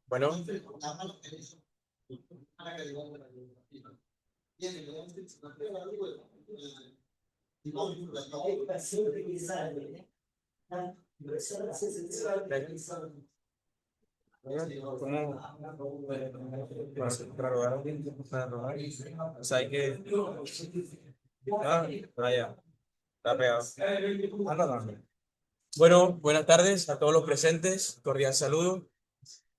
Bueno, ¿cómo? Para robar, para robar. O sea, hay que. Ya. Está pegado. No, no. Bueno, buenas tardes a todos los presentes. Cordial saludo.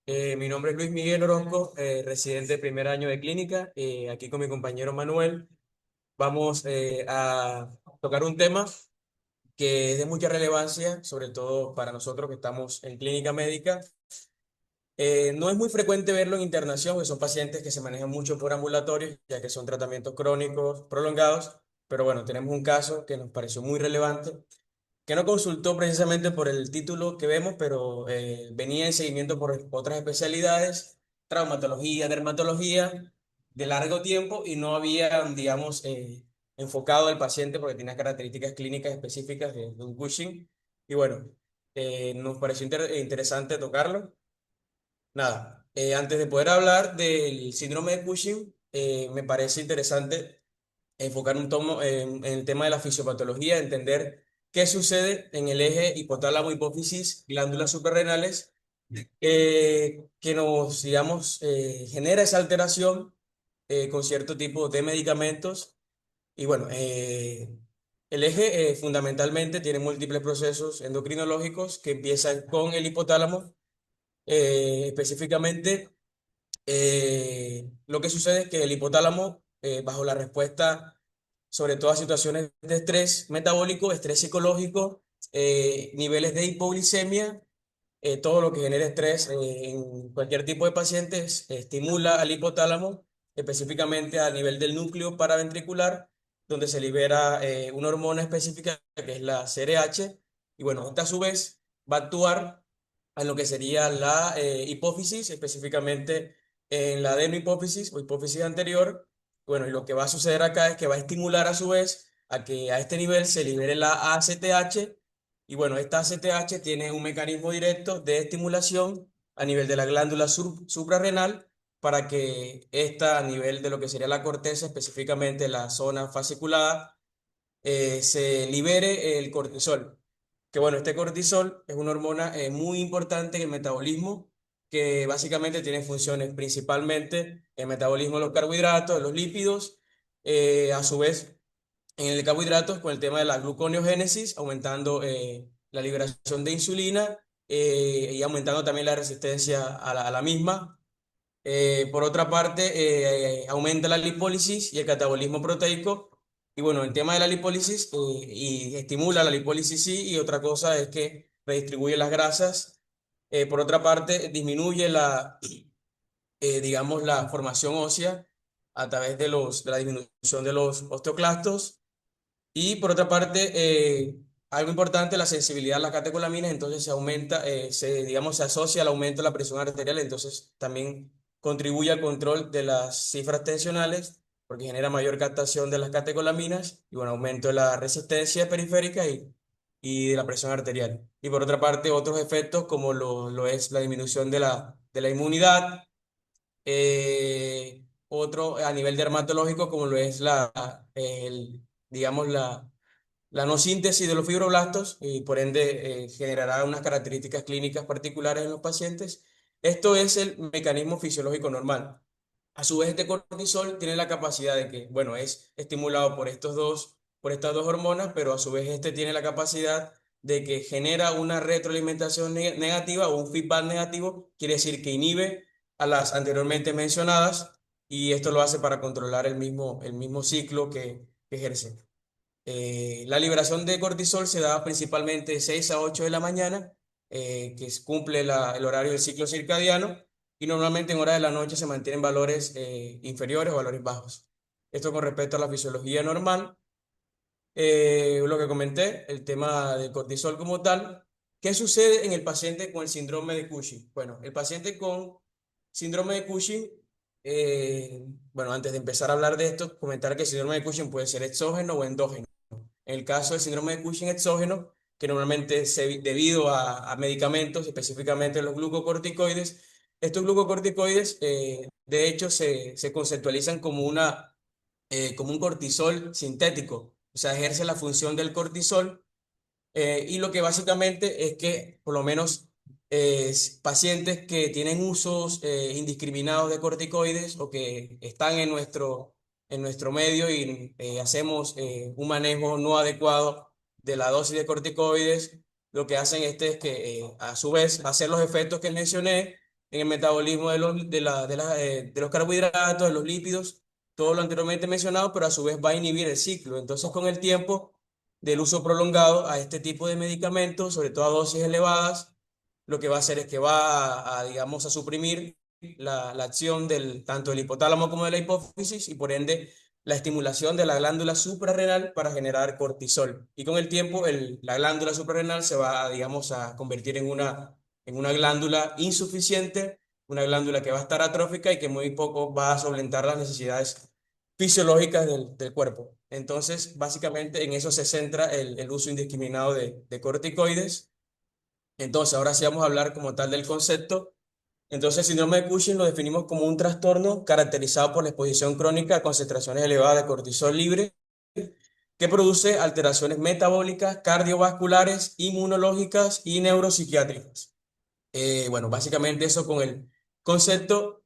Mi nombre es Luis Miguel Orozco, residente de primer año de clínica. Aquí con mi compañero Manuel vamos a tocar un tema que es de mucha relevancia, sobre todo para nosotros que estamos en clínica médica. No es muy frecuente verlo en internación, porque son pacientes que se manejan mucho por ambulatorios, ya que son tratamientos crónicos prolongados. Pero bueno, tenemos un caso que nos pareció muy relevante, que no consultó precisamente por el título que vemos, pero venía en seguimiento por otras especialidades, traumatología, dermatología, de largo tiempo y no había, digamos, enfocado al paciente porque tenía características clínicas específicas de un Cushing. Y bueno, nos pareció interesante tocarlo. Nada, antes de poder hablar del síndrome de Cushing, me parece interesante enfocar un tomo en el tema de la fisiopatología, entender qué sucede en el eje hipotálamo-hipófisis, glándulas suprarrenales, que nos, digamos, genera esa alteración con cierto tipo de medicamentos. Y bueno, el eje fundamentalmente tiene múltiples procesos endocrinológicos que empiezan con el hipotálamo, específicamente. Lo que sucede es que el hipotálamo, bajo la respuesta sobre todo a situaciones de estrés metabólico, estrés psicológico, niveles de hipoglicemia, todo lo que genera estrés en cualquier tipo de pacientes, estimula al hipotálamo, específicamente a nivel del núcleo paraventricular, donde se libera una hormona específica que es la CRH, y bueno, esta a su vez va a actuar en lo que sería la hipófisis, específicamente en la adenohipófisis o hipófisis anterior. Bueno, y lo que va a suceder acá es que va a estimular a su vez a que a este nivel se libere la ACTH, y bueno, esta ACTH tiene un mecanismo directo de estimulación a nivel de la glándula suprarrenal para que esta, a nivel de lo que sería la corteza, específicamente la zona fasciculada, se libere el cortisol. Que bueno, este cortisol es una hormona muy importante en el metabolismo, que básicamente tiene funciones principalmente en el metabolismo de los carbohidratos, de los lípidos, a su vez en el carbohidratos con el tema de la gluconeogénesis, aumentando la liberación de insulina y aumentando también la resistencia a la misma. Por otra parte, aumenta la lipólisis y el catabolismo proteico. Y bueno, el tema de la lipólisis y estimula la lipólisis sí, y otra cosa es que redistribuye las grasas. Por otra parte, disminuye digamos, la formación ósea a través de la disminución de los osteoclastos. Y por otra parte, algo importante, la sensibilidad a las catecolaminas, entonces se aumenta, digamos, se asocia al aumento de la presión arterial, entonces también contribuye al control de las cifras tensionales, porque genera mayor captación de las catecolaminas y un aumento de la resistencia periférica y de la presión arterial. Y por otra parte, otros efectos como lo es la disminución de la inmunidad, otro a nivel dermatológico como lo es digamos, la no síntesis de los fibroblastos y por ende generará unas características clínicas particulares en los pacientes. Esto es el mecanismo fisiológico normal. A su vez, este cortisol tiene la capacidad de que, bueno, es estimulado por estas dos hormonas, pero a su vez este tiene la capacidad de que genera una retroalimentación negativa o un feedback negativo, quiere decir que inhibe a las anteriormente mencionadas y esto lo hace para controlar el mismo ciclo que ejerce. La liberación de cortisol se da principalmente de 6 a 8 de la mañana, cumple el horario del ciclo circadiano y normalmente en horas de la noche se mantienen valores inferiores o valores bajos. Esto con respecto a la fisiología normal. Lo que comenté, el tema del cortisol como tal. ¿Qué sucede en el paciente con el síndrome de Cushing? Bueno, el paciente con síndrome de Cushing, bueno, antes de empezar a hablar de esto, comentar que el síndrome de Cushing puede ser exógeno o endógeno. En el caso del síndrome de Cushing exógeno, que normalmente debido a medicamentos, específicamente los glucocorticoides. Estos glucocorticoides, de hecho, se conceptualizan como como un cortisol sintético, o sea, ejerce la función del cortisol y lo que básicamente es que por lo menos pacientes que tienen usos indiscriminados de corticoides o que están en nuestro medio y hacemos un manejo no adecuado de la dosis de corticoides, lo que hacen es que a su vez va a hacer los efectos que mencioné en el metabolismo de los carbohidratos, de los lípidos, todo lo anteriormente mencionado, pero a su vez va a inhibir el ciclo. Entonces con el tiempo del uso prolongado a este tipo de medicamentos, sobre todo a dosis elevadas, lo que va a hacer es que va digamos, a suprimir la acción tanto del hipotálamo como de la hipófisis y por ende la estimulación de la glándula suprarrenal para generar cortisol. Y con el tiempo la glándula suprarrenal se va, digamos, a convertir en una glándula insuficiente, una glándula que va a estar atrófica y que muy poco va a solventar las necesidades fisiológicas del cuerpo. Entonces, básicamente en eso se centra el uso indiscriminado de corticoides. Entonces, ahora sí vamos a hablar como tal del concepto. Entonces, el síndrome de Cushing lo definimos como un trastorno caracterizado por la exposición crónica a concentraciones elevadas de cortisol libre que produce alteraciones metabólicas, cardiovasculares, inmunológicas y neuropsiquiátricas. Bueno, básicamente eso con el concepto.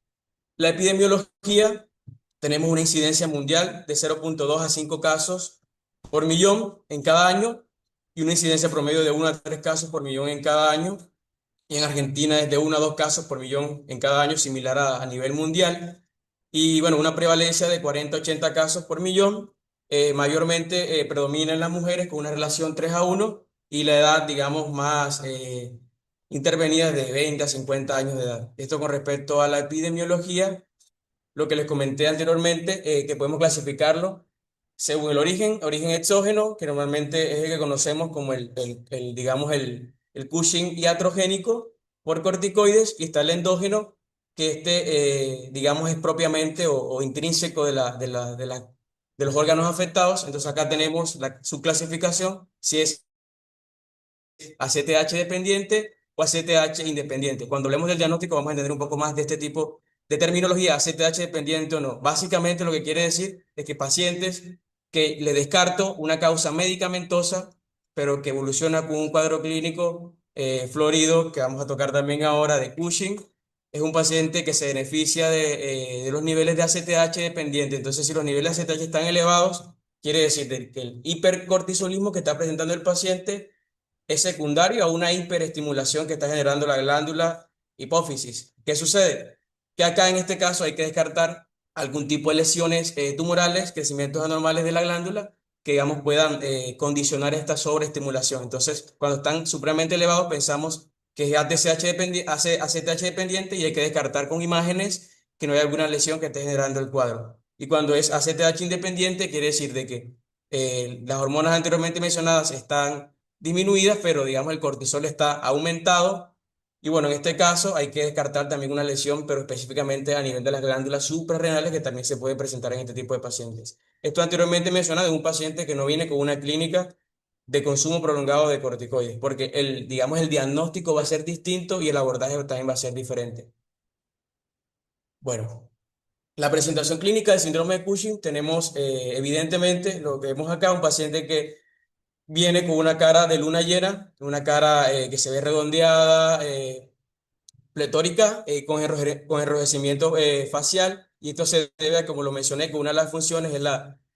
La epidemiología, tenemos una incidencia mundial de 0,2 a 5 casos por millón en cada año y una incidencia promedio de 1 a 3 casos por millón en cada año. Y en Argentina es de 1 a 2 casos por millón en cada año, similar a nivel mundial. Y bueno, una prevalencia de 40 a 80 casos por millón. Mayormente predomina en las mujeres con una relación 3 a 1 y la edad, digamos, más intervenida de 20 a 50 años de edad. Esto con respecto a la epidemiología, lo que les comenté anteriormente, que podemos clasificarlo según el origen exógeno, que normalmente es el que conocemos como digamos, el Cushing iatrogénico por corticoides, y está el endógeno, que digamos, es propiamente o intrínseco de los órganos afectados. Entonces acá tenemos la subclasificación, si es ACTH dependiente o ACTH independiente. Cuando hablemos del diagnóstico vamos a entender un poco más de este tipo de terminología, ACTH dependiente o no. Básicamente lo que quiere decir es que pacientes que le descarto una causa medicamentosa, pero que evoluciona con un cuadro clínico florido, que vamos a tocar también ahora, de Cushing, es un paciente que se beneficia de los niveles de ACTH dependiente. Entonces, si los niveles de ACTH están elevados, quiere decir que el hipercortisolismo que está presentando el paciente es secundario a una hiperestimulación que está generando la glándula hipófisis. ¿Qué sucede? Que acá en este caso hay que descartar algún tipo de lesiones tumorales, crecimientos anormales de la glándula, que digamos puedan condicionar esta sobreestimulación. Entonces, cuando están supremamente elevados, pensamos que es ACTH dependiente y hay que descartar con imágenes que no hay alguna lesión que esté generando el cuadro. Y cuando es ACTH independiente, quiere decir de que las hormonas anteriormente mencionadas están disminuidas, pero digamos el cortisol está aumentado. Y bueno, en este caso hay que descartar también una lesión, pero específicamente a nivel de las glándulas suprarrenales que también se puede presentar en este tipo de pacientes. Esto anteriormente mencionado de un paciente que no viene con una clínica de consumo prolongado de corticoides, porque digamos, el diagnóstico va a ser distinto y el abordaje también va a ser diferente. Bueno, la presentación clínica del síndrome de Cushing tenemos evidentemente lo que vemos acá, un paciente que viene con una cara de luna llena, una cara que se ve redondeada, pletórica, con enrojecimiento facial, y esto se debe a, como lo mencioné, que una de las funciones es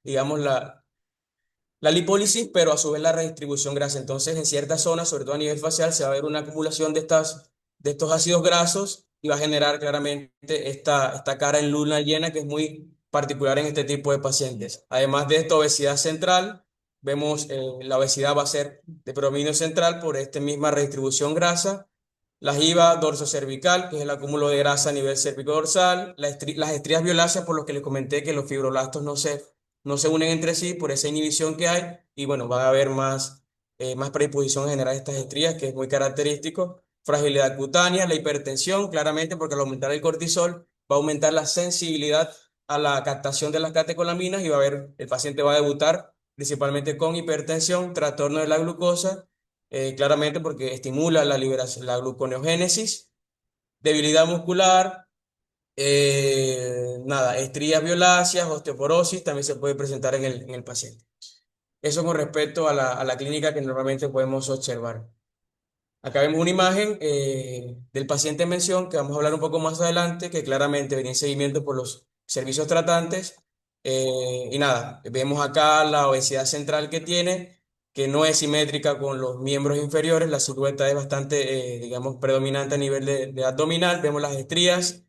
digamos, la lipólisis, pero a su vez la redistribución grasa. Entonces, en ciertas zonas, sobre todo a nivel facial, se va a ver una acumulación de estos ácidos grasos y va a generar claramente esta cara en luna llena que es muy particular en este tipo de pacientes. Además de esto, obesidad central. Vemos la obesidad va a ser de predominio central por esta misma redistribución grasa. La jiba dorsocervical, que es el acúmulo de grasa a nivel cérvico-dorsal. Las estrías violáceas, por lo que les comenté que los fibroblastos no se unen entre sí por esa inhibición que hay. Y bueno, va a haber más predisposición a generar estas estrías, que es muy característico. Fragilidad cutánea, la hipertensión, claramente, porque al aumentar el cortisol va a aumentar la sensibilidad a la captación de las catecolaminas y el paciente va a debutar principalmente con hipertensión, trastorno de la glucosa claramente porque estimula la liberación, la gluconeogénesis, debilidad muscular, nada, estrías violáceas, osteoporosis también se puede presentar en el paciente. Eso con respecto a la clínica que normalmente podemos observar. Acá vemos una imagen del paciente en mención, que vamos a hablar un poco más adelante, que claramente venía en seguimiento por los servicios tratantes. Y nada, vemos acá la obesidad central que tiene, que no es simétrica con los miembros inferiores, la silueta es bastante, digamos, predominante a nivel de abdominal. Vemos las estrías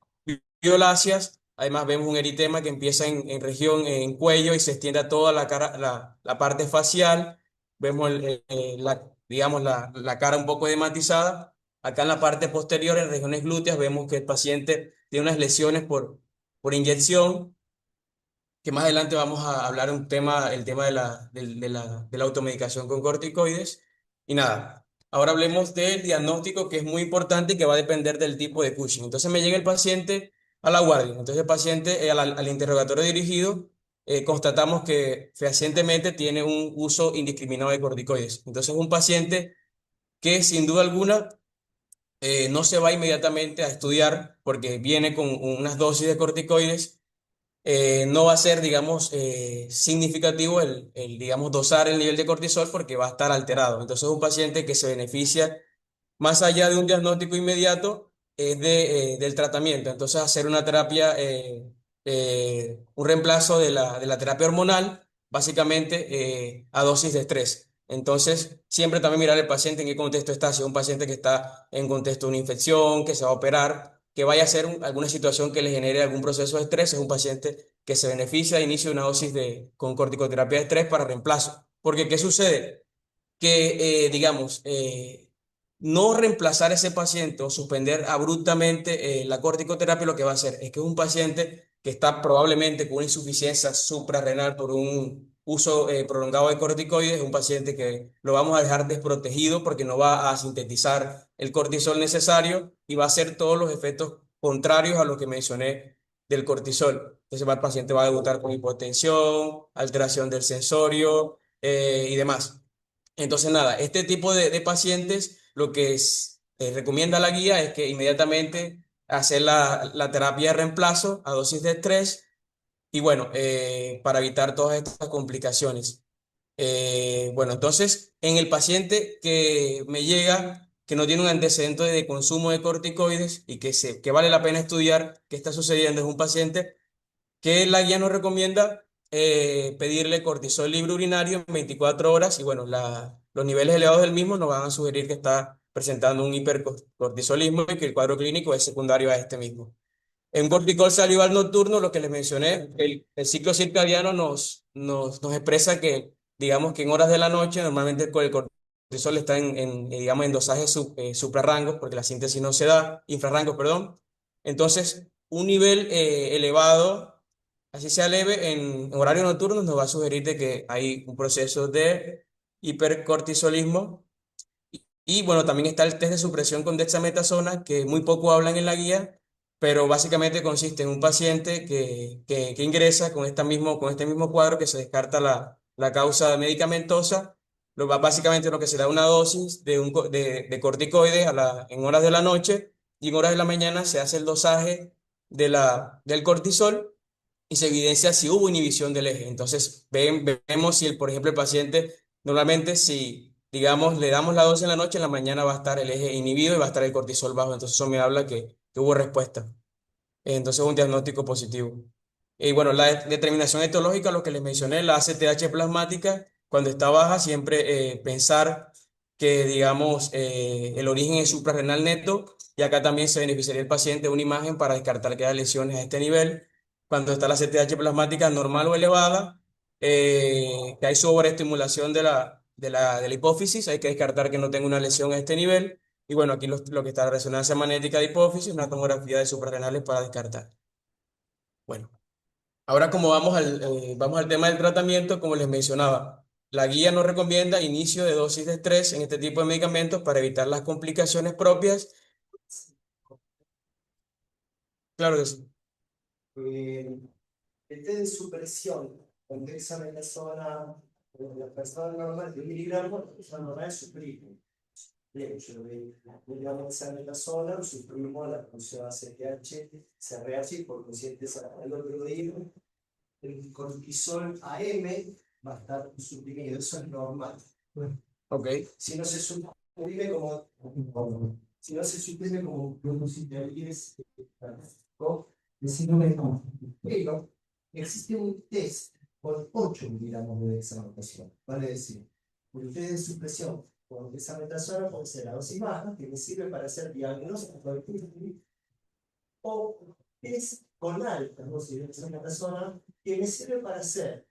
violáceas, además vemos un eritema que empieza en región, en cuello y se extiende a toda la cara, la parte facial. Vemos digamos, la cara un poco edematizada. Acá en la parte posterior, en regiones glúteas, vemos que el paciente tiene unas lesiones por inyección, que más adelante vamos a hablar un tema, el tema de la automedicación con corticoides. Y nada, ahora hablemos del diagnóstico, que es muy importante y que va a depender del tipo de Cushing. Entonces me llega el paciente a la guardia. Entonces el paciente, al interrogatorio dirigido, constatamos que fehacientemente tiene un uso indiscriminado de corticoides. Entonces un paciente que sin duda alguna no se va inmediatamente a estudiar porque viene con unas dosis de corticoides. No va a ser, digamos, significativo digamos, dosar el nivel de cortisol porque va a estar alterado. Entonces, un paciente que se beneficia más allá de un diagnóstico inmediato es del tratamiento. Entonces, hacer una terapia, un reemplazo de la terapia hormonal, básicamente a dosis de estrés. Entonces, siempre también mirar al paciente en qué contexto está. Si es un paciente que está en contexto de una infección, que se va a operar, que vaya a ser alguna situación que le genere algún proceso de estrés, es un paciente que se beneficia de inicio de una dosis con corticoterapia de estrés para reemplazo. Porque, ¿qué sucede? Que, digamos, no reemplazar ese paciente o suspender abruptamente la corticoterapia, lo que va a hacer es que es un paciente que está probablemente con una insuficiencia suprarrenal por un uso prolongado de corticoides, es un paciente que lo vamos a dejar desprotegido porque no va a sintetizar el cortisol necesario y va a hacer todos los efectos contrarios a lo que mencioné del cortisol. Entonces, el paciente va a debutar con hipotensión, alteración del sensorio y demás. Entonces, nada, este tipo de pacientes lo que recomienda la guía es que inmediatamente hacer la terapia de reemplazo a dosis de estrés y bueno, para evitar todas estas complicaciones. Bueno, entonces, en el paciente que me llega, que no tiene un antecedente de consumo de corticoides y que vale la pena estudiar qué está sucediendo, es un paciente que la guía nos recomienda pedirle cortisol libre urinario en 24 horas y bueno, los niveles elevados del mismo nos van a sugerir que está presentando un hipercortisolismo y que el cuadro clínico es secundario a este mismo. En corticol salival nocturno, lo que les mencioné, el ciclo circadiano nos expresa que, digamos que en horas de la noche, normalmente el cortisol está digamos, en dosajes suprarrangos, porque la síntesis no se da, infrarrangos, perdón. Entonces, un nivel elevado, así sea leve, en horario nocturno, nos va a sugerir de que hay un proceso de hipercortisolismo. Y bueno, también está el test de supresión con dexametasona, que muy poco hablan en la guía, pero básicamente consiste en un paciente que ingresa con este mismo cuadro que se descarta la causa medicamentosa. Básicamente lo que se da una dosis de corticoides en horas de la noche y en horas de la mañana se hace el dosaje del cortisol y se evidencia si hubo inhibición del eje. Entonces, vemos si, por ejemplo, el paciente, normalmente si, digamos, le damos la dosis en la noche, en la mañana va a estar el eje inhibido y va a estar el cortisol bajo. Entonces, eso me habla que hubo respuesta. Entonces, un diagnóstico positivo. Y bueno, la determinación etiológica, lo que les mencioné, la ACTH plasmática, cuando está baja, siempre pensar que, digamos, el origen es suprarrenal neto, y acá también se beneficiaría el paciente de una imagen para descartar que haya lesiones a este nivel. Cuando está la ACTH plasmática normal o elevada, que hay sobreestimulación de la hipófisis, hay que descartar que no tenga una lesión a este nivel. Y bueno, aquí lo que está la resonancia magnética de hipófisis, una tomografía de suprarrenales para descartar. Bueno, ahora como vamos al tema del tratamiento, como les mencionaba, la guía nos recomienda inicio de dosis de estrés en este tipo de medicamentos para evitar las complicaciones propias. Claro que sí. Eh, el test de supresión con dexametasona en la persona normal de 1 miligramo ya no es superior. Yo le esa metasona, suprimimos la función ACTH, CRH, y por consiguiente al otro día, el cortisol AM va a estar suprimido, eso es normal. Ok, Si no se suprime si no se suprime como glucosiderides, decimos no. Pero existe un test con 8 miligramos de dexametasona. Vale decir, el test de supresión con dexametasona puede ser la dosis baja, que me sirve para hacer diagnóstico de Pfizer, o test con alta dosis de dexametasona, que me sirve para hacer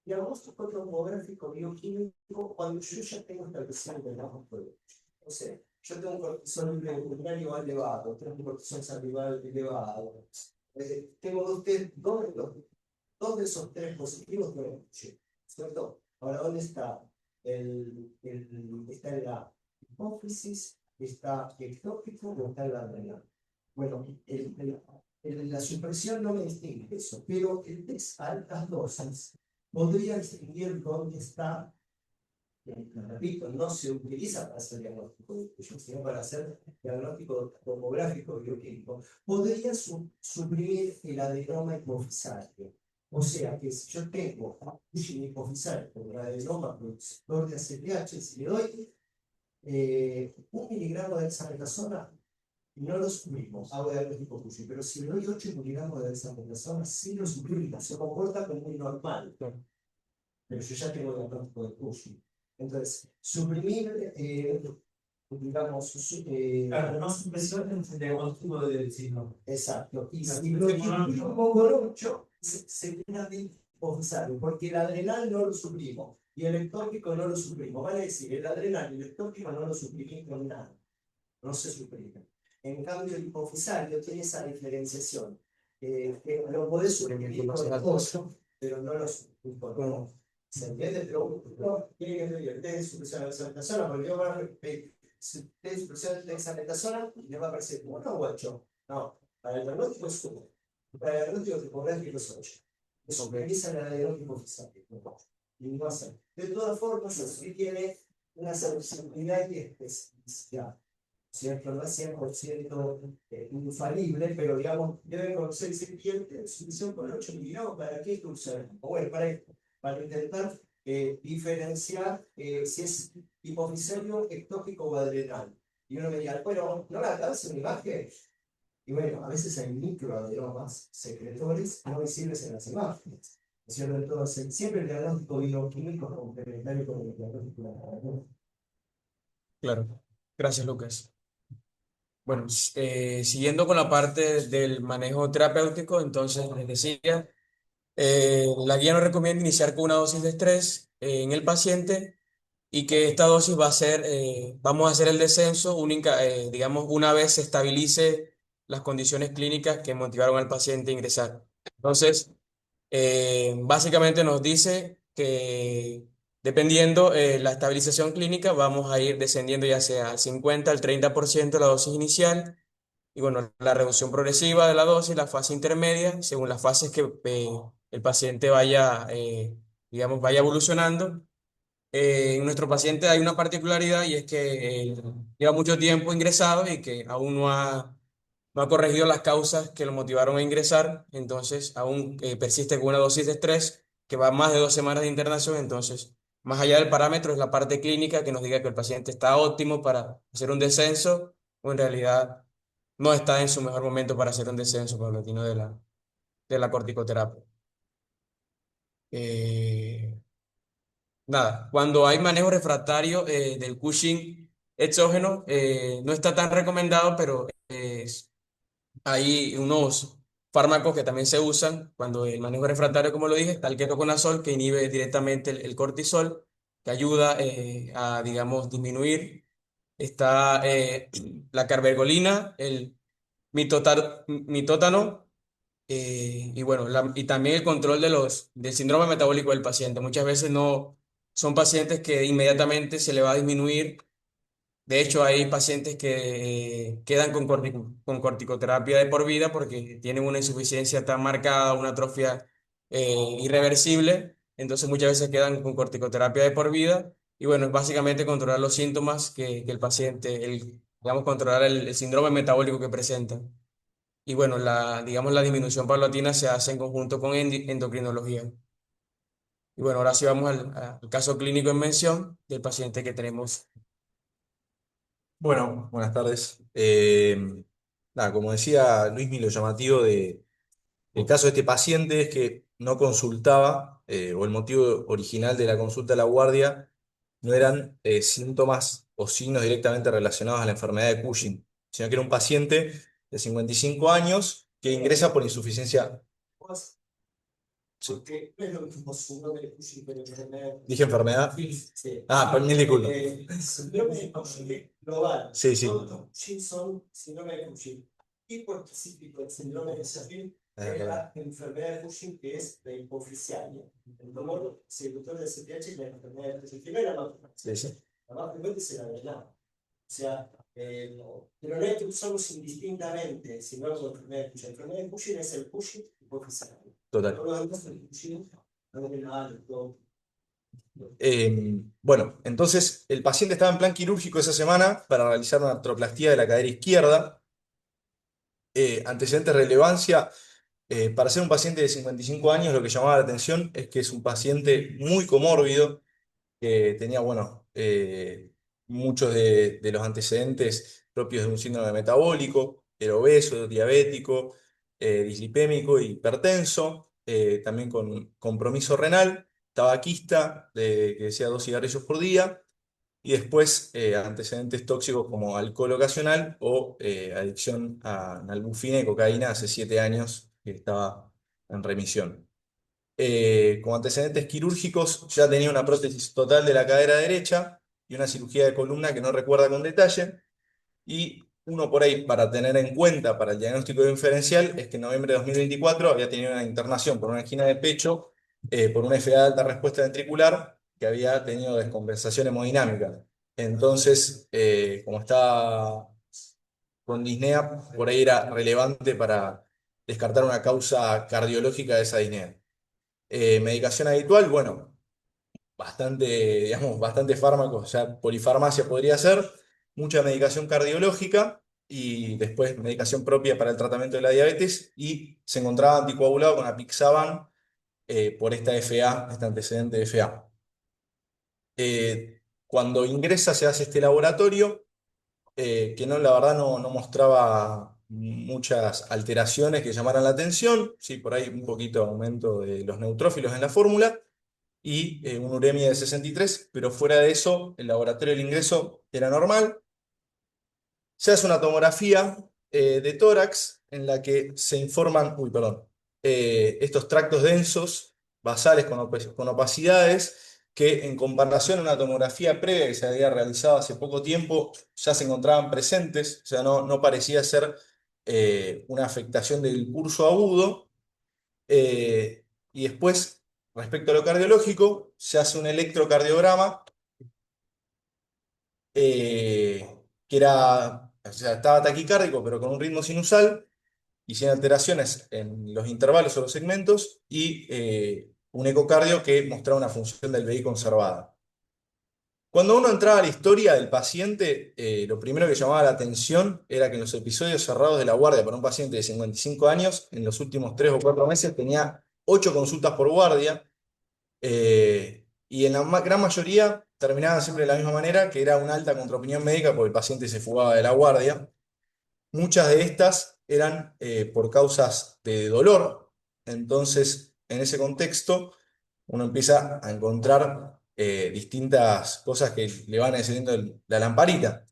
diagnóstico tomográfico bioquímico cuando yo ya tengo establecido el diagnóstico. O sea, yo tengo un cortisol urinario elevado, tengo un cortisol salival elevado. Tengo dos de esos tres positivos que lo escuché, ¿cierto? Ahora, ¿dónde está? Está en la hipófisis, está ectópico o está en la renal. Bueno, la supresión no me distingue eso, pero el test a altas dosis podría distinguir dónde está. Repito, no se utiliza para hacer diagnóstico de tuyo, sino para hacer diagnóstico tomográfico bioquímico. Podría suprimir el adenoma hipofisario. O sea que si yo tengo un hipofisario con un adenoma productor de ACTH, si le doy 1 miligramo de dexametasona, no lo suprimimos, hago diagnóstico Cushing, pero si le doy 8 miligramos de dexametasona, sí lo suprimimos, se comporta como muy normal. Pero yo ya tengo diagnóstico de Cushing. Entonces, suprimir, digamos, claro, no supresión es el diagnóstico de signo. Exacto. Y si lo distribuyo por 8, se queda hipofisario, porque el adrenal no lo suprimo y el ectópico no lo suprimo. Vale decir, el adrenal y el ectópico no lo suprimí con nada, no se suprime. En cambio, el hipofisario tiene esa diferenciación, que lo podés suprimir con el 8, pero no lo suprimís con 9. ¿Se entiende? Pero no, tiene que ver el test de supresión de dexametasona, porque yo voy a repetir, test de supresión de dexametasona, le va a aparecer 1 o 8. No, para el diagnóstico es 1. Para el diagnóstico tipográfico es 8. Eso utiliza la diagnóstico oficial. Y no hace. De todas formas, eso tiene una sensibilidad y especificidad. ¿Cierto? No es 100% infalible, pero digamos, deben conocer ese cliente de solución con 8 miligramos. ¿Para qué usar? O bueno, para intentar diferenciar si es hipofisario, ectópico o adrenal. Y uno me dirá, bueno, ¿no la das una imagen? Y bueno, a veces hay microadenomas secretores no visibles en las imágenes. ¿No es cierto? Entonces, siempre el diagnóstico bioquímico es complementario con el diagnóstico de claro. Gracias, Lucas. Bueno, siguiendo con la parte del manejo terapéutico, entonces les decía, la guía nos recomienda iniciar con una dosis de estrés en el paciente y que esta dosis va a ser, vamos a hacer el descenso única, digamos, una vez se estabilice las condiciones clínicas que motivaron al paciente a ingresar. Entonces, básicamente nos dice que dependiendo la estabilización clínica, vamos a ir descendiendo ya sea al 50, al 30% de la dosis inicial y bueno, la reducción progresiva de la dosis, la fase intermedia, según las fases que el paciente vaya, digamos, vaya evolucionando. En nuestro paciente hay una particularidad y es que lleva mucho tiempo ingresado y que aún no ha corregido las causas que lo motivaron a ingresar, entonces aún persiste con una dosis de estrés que va más de 2 semanas de internación, entonces más allá del parámetro es la parte clínica que nos diga que el paciente está óptimo para hacer un descenso o en realidad no está en su mejor momento para hacer un descenso paulatino de la corticoterapia. Eh, Nada, cuando hay manejo refractario del Cushing exógeno, no está tan recomendado, pero hay unos fármacos que también se usan cuando el manejo refractario, como lo dije, está el ketoconazol que inhibe directamente el cortisol, que ayuda a, digamos, disminuir. Está la carbergolina, el mitótano, y bueno, y también el control del síndrome metabólico del paciente. Muchas veces no son pacientes que inmediatamente se le va a disminuir. De hecho, hay pacientes que quedan con corticoterapia de por vida porque tienen una insuficiencia tan marcada, una atrofia irreversible. Entonces muchas veces quedan con corticoterapia de por vida Y bueno, es básicamente controlar los síntomas que el paciente, digamos, controlar el síndrome metabólico que presenta. Y bueno, digamos, la disminución paulatina se hace en conjunto con endocrinología. Y bueno, ahora sí vamos al caso clínico en mención del paciente que tenemos. Bueno, buenas tardes. Nada, como decía Luismi, lo llamativo del caso de este paciente es que no consultaba, o el motivo original de la consulta a la guardia no eran síntomas o signos directamente relacionados a la enfermedad de Cushing, sino que era un paciente de 55 años que ingresa por insuficiencia. Sí. Porque es lo mismo síndrome de Cushing que la enfermedad. ¿Dije enfermedad? Sí. Ah, mil disculpas. Síndrome de Cushing global. Sí, sí. Todos los Cushing son síndrome de Cushing. Tipo específico del síndrome de Cushing es la enfermedad de Cushing, que es la hipofisialia. El tumor seductor del CPH y la enfermedad de Cushing. Primero la más frecuente. Sí, sí. La más frecuente se la venada. O sea, pero no hay que usarlos indistintamente, sino la enfermedad de Cushing. La enfermedad de Cushing es el Cushing hipofisialia. Total. Todos los demás son Cushing, no tiene nada de todo. Bueno, entonces el paciente estaba en plan quirúrgico esa semana para realizar una artroplastía de la cadera izquierda. Antecedentes de relevancia, para ser un paciente de 55 años, lo que llamaba la atención es que es un paciente muy comórbido, que tenía, bueno, muchos de los antecedentes propios de un síndrome metabólico, era obeso, diabético, dislipémico, hipertenso, también con compromiso renal, tabaquista, que decía 2 cigarrillos por día, y después antecedentes tóxicos como alcohol ocasional o adicción a nalbufina y cocaína hace 7 años que estaba en remisión. Como antecedentes quirúrgicos ya tenía una prótesis total de la cadera derecha y una cirugía de columna que no recuerda con detalle. Y uno por ahí para tener en cuenta para el diagnóstico diferencial es que en noviembre de 2024 había tenido una internación por una angina de pecho, por una FA de alta respuesta ventricular que había tenido descompensación hemodinámica. Entonces, como estaba con disnea, por ahí era relevante para descartar una causa cardiológica de esa disnea. Medicación habitual, bueno, bastante, digamos, bastante fármacos, o sea, polifarmacia podría ser, mucha medicación cardiológica y después medicación propia para el tratamiento de la diabetes y se encontraba anticoagulado con apixaban por esta FA, este antecedente de FA. Cuando ingresa se hace este laboratorio que no, la verdad no mostraba muchas alteraciones que llamaran la atención, sí, por ahí un poquito aumento de los neutrófilos en la fórmula y una uremia de 63, pero fuera de eso, el laboratorio del ingreso era normal. Se hace una tomografía de tórax en la que se informan, uy, perdón, estos tractos densos, basales con opacidades, que en comparación a una tomografía previa que se había realizado hace poco tiempo, ya se encontraban presentes, o sea, no parecía ser una afectación del curso agudo. Y después, respecto a lo cardiológico, se hace un electrocardiograma que era, o sea, estaba taquicárdico, pero con un ritmo sinusal y sin alteraciones en los intervalos o los segmentos, y un ecocardio que mostraba una función del BI conservada. Cuando uno entraba a la historia del paciente, lo primero que llamaba la atención era que en los episodios cerrados de la guardia para un paciente de 55 años, en los últimos 3 o 4 meses tenía 8 consultas por guardia, y en la gran mayoría terminaban siempre de la misma manera, que era una alta contraopinión médica porque el paciente se fugaba de la guardia. Muchas de estas eran por causas de dolor. Entonces, en ese contexto, uno empieza a encontrar distintas cosas que le van encendiendo la lamparita.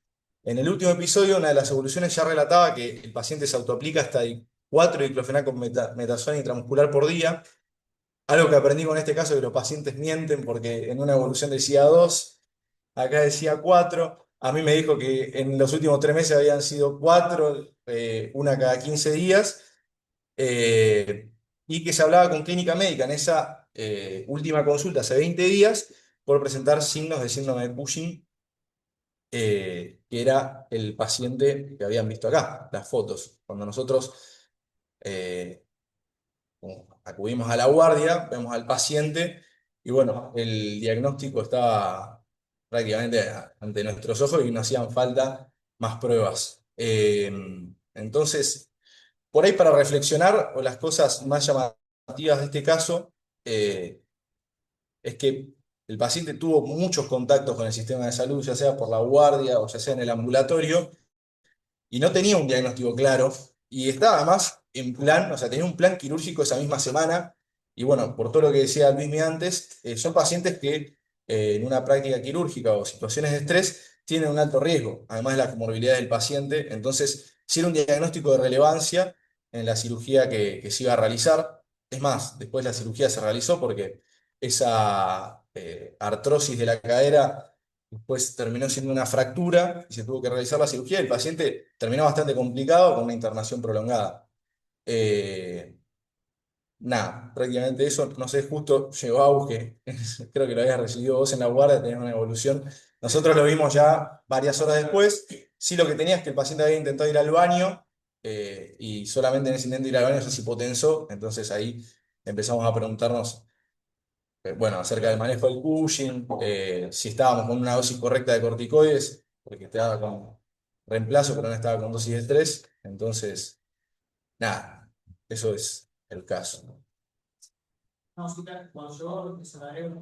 En el último episodio, una de las evoluciones ya relataba que el paciente se autoaplica hasta 4 diclofenac con metazona intramuscular por día. Algo que aprendí con este caso es que los pacientes mienten porque en una evolución decía 2, acá decía 4. A mí me dijo que en los últimos 3 meses habían sido 4, una cada 15 días, eh, y que se hablaba con clínica médica en esa última consulta hace 20 días por presentar signos de síndrome de Cushing, que era el paciente que habían visto acá, las fotos. Cuando nosotros eh, acudimos a la guardia, vemos al paciente y bueno, el diagnóstico estaba prácticamente ante nuestros ojos y nos hacían falta más pruebas. Entonces, por ahí para reflexionar, o las cosas más llamativas de este caso, eh, es que el paciente tuvo muchos contactos con el sistema de salud, ya sea por la guardia o ya sea en el ambulatorio, y no tenía un diagnóstico claro, y estaba además en plan, o sea, tenía un plan quirúrgico esa misma semana, y bueno, por todo lo que decía Luismi antes, son pacientes que en una práctica quirúrgica o situaciones de estrés tienen un alto riesgo, además de la comorbilidad del paciente, entonces, si era un diagnóstico de relevancia en la cirugía que se iba a realizar, es más, después la cirugía se realizó porque esa artrosis de la cadera después terminó siendo una fractura y se tuvo que realizar la cirugía. El paciente terminó bastante complicado con una internación prolongada. Eh, Nada, prácticamente eso, no sé, justo llegó a auge. Creo que lo habías recibido vos en la guardia, tenías una evolución. Nosotros lo vimos ya varias horas después. Sí, lo que tenía es que el paciente había intentado ir al baño y solamente en ese intento de ir al baño se hipotensó. Entonces ahí empezamos a preguntarnos bueno, acerca del manejo del Cushing, si estábamos con una dosis correcta de corticoides, porque estaba con reemplazo, pero no estaba con dosis de estrés. Entonces, nada, eso es el caso. No, sí, cuando yo desarrollé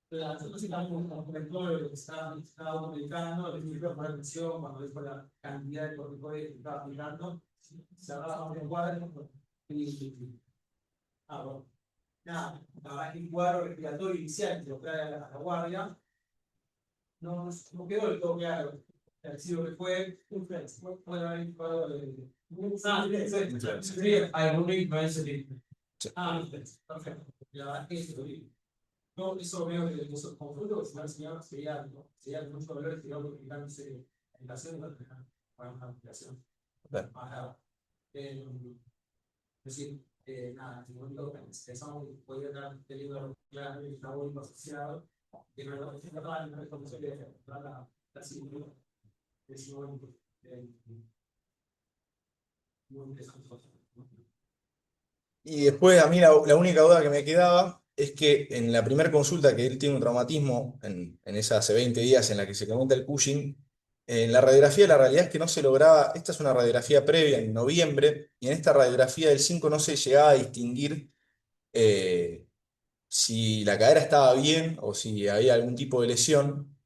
la tóxica comentó lo que estaba automedicando, el equilibrio de atención, cuando dijo la cantidad de corticoides que estaba aplicando, se hablaba de un cuadro y, bueno, nada, la verdad que el cuadro respiratorio inicial que lo trae a la guardia, no quedó del todo claro. El sido que fue un flex, puede haber un cuadro de. Algún influencer. Sí. Perfecto. La verdad que eso lo vi. No, eso veo que eso conjunto, si no el señor sería mucho dolor que no publicándose la inflación para una aplicación. Bueno, Es decir, nada, en el momento que pensamos que podría estar teniendo claro el metabólico asociado, que no lo que la información de la cirugía, es muy interesante. y después a mí la única duda que me quedaba es que en la primera consulta que él tiene un traumatismo, en esa hace 20 días en la que se comenta el Cushing, en la radiografía la realidad es que no se lograba, esta es una radiografía previa en noviembre, y en esta radiografía del 5 no se llegaba a distinguir eh, si la cadera estaba bien o si había algún tipo de lesión.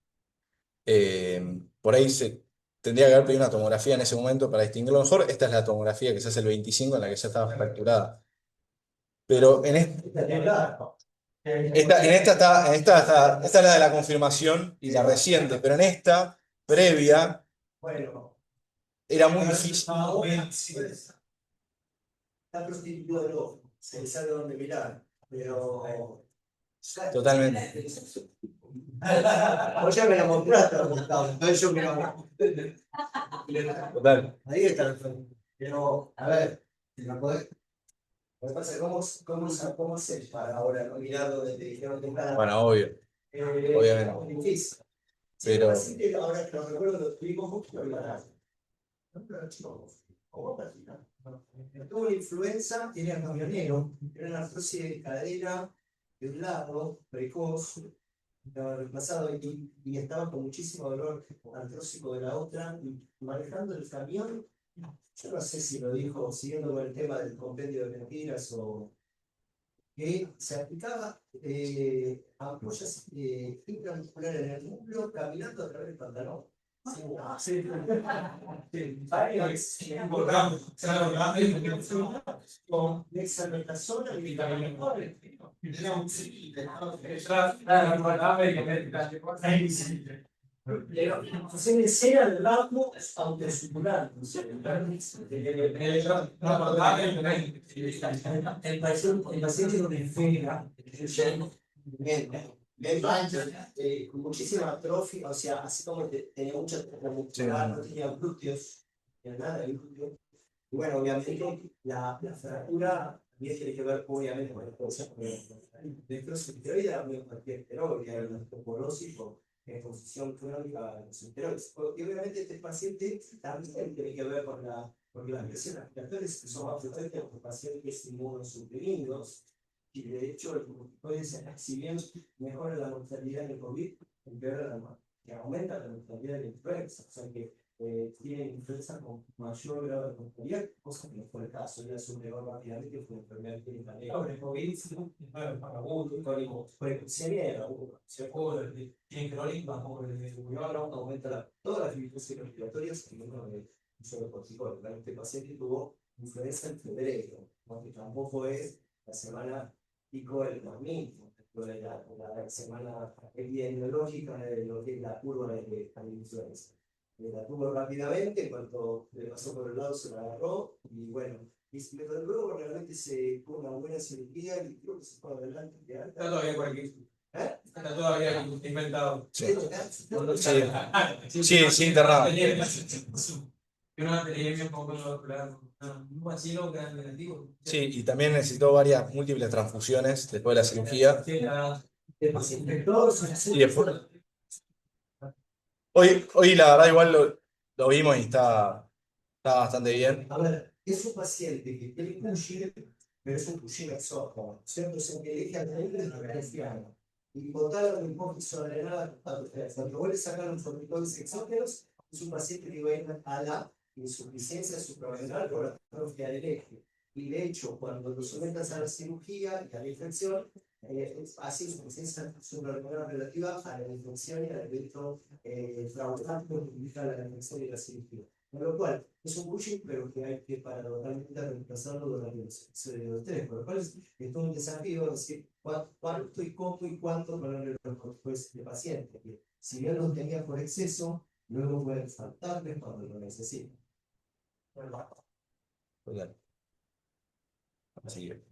Por ahí se tendría que haber pedido una tomografía en ese momento para distinguirlo mejor. Esta es la tomografía que se hace el 25 en la que ya estaba fracturada. Pero esta es la de la confirmación y la reciente, pero en esta previa Bueno, era muy difícil. está prostituido del ojo, se sabe dónde mirar, pero. Totalmente. Vos ya me la mostraste, entonces yo me la. Total. Ahí está el fondo. Pero, a ver, si la podés. Lo que pasa es cómo haces para ahora no mirarlo desde dijeron que está. Bueno, obvio, obviamente. Es difícil. Si el Pero paciente, ahora que lo recuerdo, lo tuvimos mucho que hablar. ¿Cómo practicar? Tuvo una influenza, era camionero, era una artrosis de cadera de un lado, precoz, estaba reemplazado y estaba con muchísimo dolor artrósico de la otra, y manejando el camión, yo no sé si lo dijo siguiendo con el tema del compendio de mentiras o que se aplicaba ampollas intramusculares en el muslo caminando a través del pantalón. Sí. Con dexametasona y vitamina. Se me cera el rasgo autosucular. El paciente con enfermedad, con muchísima atrofia, o sea, así como tenía mucha muscular, no tenía glúteos, no tenía nada de glúteos. Y bueno, obviamente la fractura también tiene que ver, obviamente, con la exposición de esteroide, también cualquier esteroide, la osteoporosis o exposición crónica a los esteroides. Y obviamente este paciente también tiene que ver con porque las lesiones respiratorias son más frecuentes en los pacientes inmunosuprimidos. Y de hecho, si bien mejora la mortalidad del COVID, empeora que aumenta la mortalidad de la influenza, o sea que tiene influenza con mayor grado de mortalidad, cosa que no fue el caso, ya sublevó rápidamente fue una enfermedad clínica leve. COVID, severa, tiene crónica, ahora aumenta todas las infecciones respiratorias y uno de un solo corticoide. Este paciente tuvo influenza en febrero, porque tampoco es la semana pico del mismo, la semana epidemiológica de lo que es la curva de la influenza. La tuvo rápidamente, cuando le pasó por el lado se la agarró, y bueno, pero luego realmente se fue una buena cirugía y creo que se fue adelante. Está todavía por aquí. ¿Eh? Está todavía inventado. Sí, sí, sí, internado. Yo no tenía un poco un vacilo gran negativo. Sí, y también necesitó varias múltiples transfusiones después de la cirugía. Y después, hoy la verdad igual lo vimos y está bastante bien. A ver, es un paciente que tiene Cushing, pero es un Cushing exógeno, ¿cierto? Es un que elige a través de la cristiana. Y botar un hipófisis adrenal, cuando vuelve a sacar los corticoides exógenos, es un paciente que va a la insuficiencia suprarrenal por la atrofia del eje. Y de hecho, cuando lo sometas a la cirugía y a la infección, hace insuficiencia suprarrenal relativa a la infección y al evento traumático que implica la infección y la cirugía. Con lo cual, es un Cushing, pero que hay que para totalmente reemplazarlo durante los episodios de estrés. Por lo cual es todo un desafío decir cuánto y cómo y cuánto ponerle los corticoides de paciente. Que si bien los tenía por exceso, luego pueden faltarles cuando lo necesiten. Así que.